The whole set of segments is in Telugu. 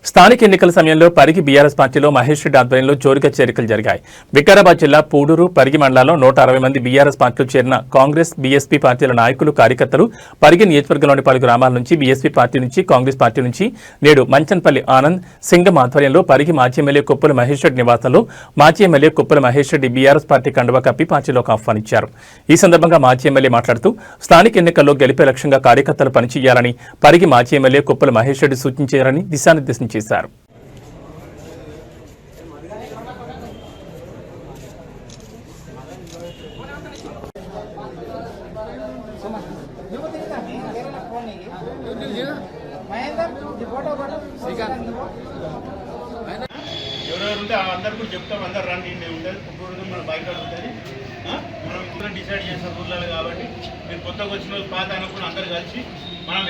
స్థానిక ఎన్నికల సమయంలో పరిగి బీఆర్ఎస్ పార్టీలో మహేష్ రెడ్డి ఆధ్వర్యంలో జోరుగా చేరికలు జరిగాయి. వికారాబాద్ జిల్లా పూడూరు పరిగి మండలాల్లో 160 మంది బీఆర్ఎస్ పార్టీలో చేరిన కాంగ్రెస్, బీఎస్పీ పార్టీల నాయకులు, కార్యకర్తలు పరిగి నియోజకవర్గంలోని పలు గ్రామాల నుంచి బీఎస్పీ పార్టీ నుంచి, కాంగ్రెస్ పార్టీ నుంచి నేడు మంచన్పల్లి ఆనంద్ సింగం ఆధ్వర్యంలో పరిగి మాజీ ఎమ్మెల్యే కొప్పుల మహేష్ రెడ్డి నివాసంలో మాజీ MLA Koppula Mahesh Reddy BRS party కండువా కప్పి పార్టీలోకి ఆహ్వానించారు. ఈ సందర్భంగా మాజీ ఎమ్మెల్యే మాట్లాడుతూ స్థానిక ఎన్నికల్లో గెలిపే లక్ష్యంగా కార్యకర్తలు పనిచేయాలని పరిగి మాజీ ఎమ్మెల్యే కొప్పుల మహేష్ రెడ్డి సూచించారని దిశానిర్దేశం చేశారు. ఎవరెవరుంటే అందరు కూడా చెప్తాం, అందరు రండి ఉంటుంది మన బయట ఉంటుంది. మనం ఇక్కడ డిసైడ్ చేసిన ఊర్లలో కాబట్టి మీరు కొత్తగా వచ్చిన వాళ్ళు పాత అనుకుని అందరు కలిసి మనం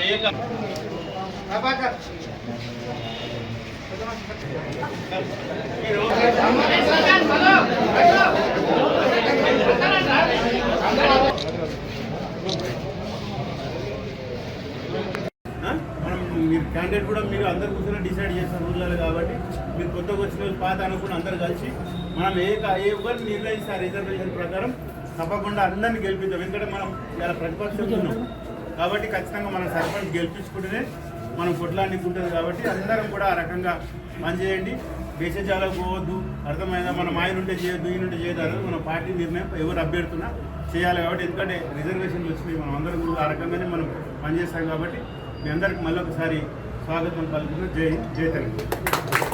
మీరు క్యాండిడేట్ కూడా మీరు అందరు కూర్చొని డిసైడ్ చేసిన ఊర్లలో కాబట్టి మీరు కొత్తగా వచ్చిన వాళ్ళు పాత అనుకుని అందరు కలిసి మనం ఎవరిని నిర్ణయిస్తారు రిజర్వేషన్ ప్రకారం తప్పకుండా అందరినీ గెలిపిద్దాం. ఎందుకంటే మనం ఇలా ప్రతిపక్షం ఉన్నాం కాబట్టి ఖచ్చితంగా మనం సర్పంచ్ గెలిపించుకుంటేనే మనం కొట్లానికి ఉంటుంది. కాబట్టి అందరం కూడా ఆ రకంగా పనిచేయండి. దేశజాలకు పోవద్దు, అర్థమైందా? మనం ఆయన ఉంటే చేయొద్దు, ఈయన ఉంటే చేయదు అనేది మన పార్టీ నిర్ణయం. ఎవరు అభ్యర్థున్నా చేయాలి కాబట్టి, ఎందుకంటే రిజర్వేషన్లు వచ్చినాయి, మనం అందరం కూడా ఆ రకంగానే మనం పనిచేస్తాం. కాబట్టి మీ అందరికి మళ్ళొకసారి స్వాగతం పలుకుతున్నాం. జై తెలంగాణ.